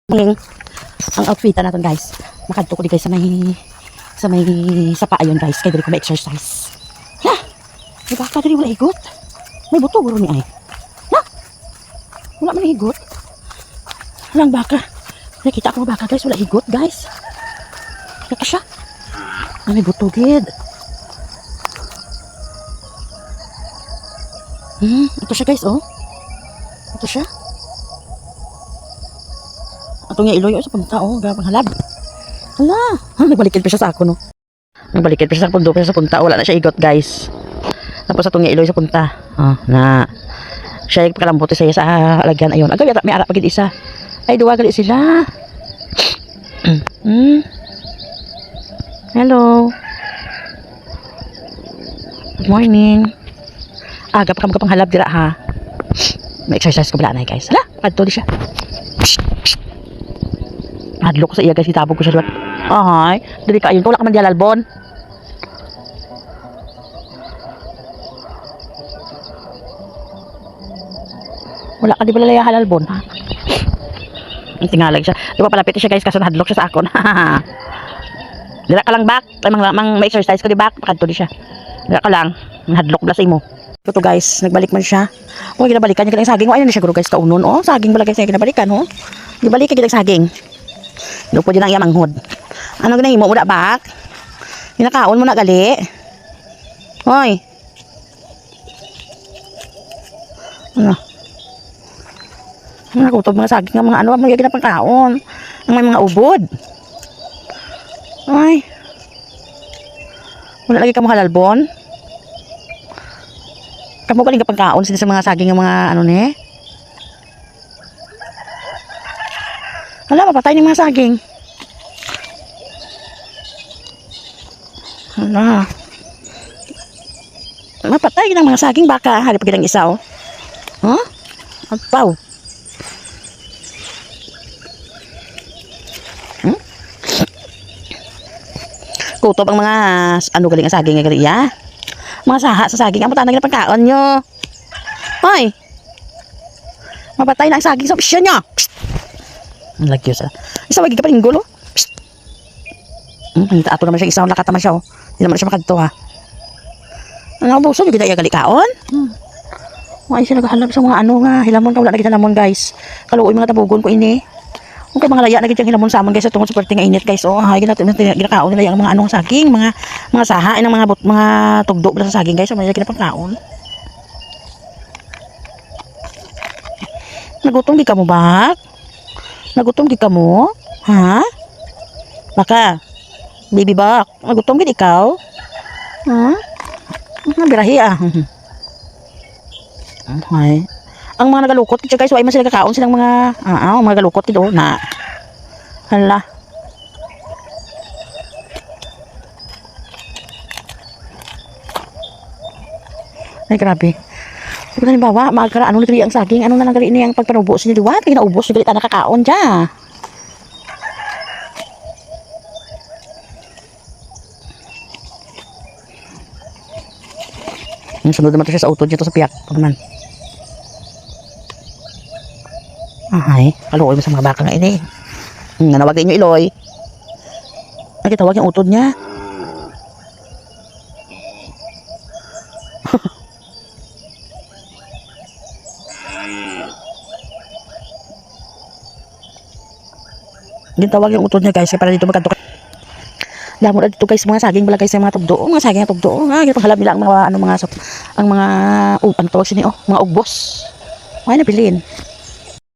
Ngayon, ang outfit natin guys. Makadto ko di guys sa may sapa ayon guys. Kaya dili ko ma-exercise. Ha? Di ba ka dili wala higot? May buto guro ni ay. Ha? Wala man higot. Walang baka. Nakita ko baka guys, wala higot guys. Kaya siya. May buto gid. Ito siya guys, oh. Ito siya. Atong nga iloy sa punta, oh, gapang halab. Hala, nagbalikid pa siya sa ako, no. Nagbalikid pa siya sa pundo, pa siya sa punta, wala na siya igot, guys. Tapos atong nga iloy sa punta. Na siya pakalambuti siya sa alagyan ayon. Agaw yata may ara pagid isa. Ay duwa gali sila. Hello. Good morning. Aga pa kapang halab dira ha. May exercise ko bala na guys. Hala, padto di siya. Hadlok ko sa iya guys, itabog ko siya. Ay, dili ka ayon, wala ka man dialalbon. Wala ka di ba lalaya halalbon, ha? Ang tingalag siya. Di ba palapit siya guys, kaso hadlok siya sa akon. Dila ka lang back, mang ma-exercise ko di back, pakadto di siya. Dila ka lang, hadlok bala sa imo. Ito guys, nagbalik man siya. Oh, ginabalikan niya kalang saging. Oh, ayun na siya guro guys, kaunon. Oh, saging bala guys, ginabalikan, oh. Gibalik ka kitang saging. Lupo dyan ang iyang manghod. Ano ganang imo? Wala bak? Ginakaon mo na gali. Hoy. Ano? Nakutob mga saging ng mga ano. Mga ginapangkaon. Ang may mga ubod. Ay. Wala lagi ka mo halalbon. Kamu galing ka pangkaon sila sa mga saging ng mga ano ne. Wala, mapatay ng mga saging. Wala. Mapatay ng mga saging baka. Hari pagkita ng isa, oh. Huh? Apaw. Kutob ang mga ano galing ang saging nga iya. Mga saha sa saging. Ang putanang na pagkaon nyo. Hoy. Mapatay na ang saging sa pisyon nyo. Ang lagyo sa. Isa wagi ka pa rin gulo. Ato naman siya isa. Lakata man siya. Oh. Hindi naman siya makadto ha. Ano buso yung kita gali kaon? Ay siya naghahalap sa mga ano nga. Hilamon ka wala na kita namon guys. Kaluoy mga tabugon ko ini. Kung kay mga laya na kita hilamon sa amon guys. Tungkol sa parte nga init guys. Oh hay ginakaon nila yung mga anong saging. Mga saha. Ng mga tugdo bala sa saging guys. So may kinapang kaon. Nagutom di ka mo ba? Nagutom gid ka mo? Ha? Baka. Baby bak, nagutom gid ikaw? Ha? Nabirahi ah. Ay. Ang mga nagalukot kaya guys, way man sila kakaon silang mga mga nagalukot gid na. Hala. Ay grabe. Kung halimbawa, magkara ano nagri ang saging, ano na lang gali ini ang pagpanubo sa liwat, kay naubos gali ta nakakaon ja. Ang sunod naman to siya sa auto dito sa piyak, pagman. Ay, kaluoy mo sa mga baka nga ini. Nanawag inyo iloy. Ay, tawag yung utod niya. Gintawag yung utod niya guys para dito magkanto. Damo na dito guys mga saging bala guys mga tugdo, mga saging na tugdo. Ginapanghalab nila ang mga ano mga ang mga ano tawag sini mga ugbos. Ay nabilin.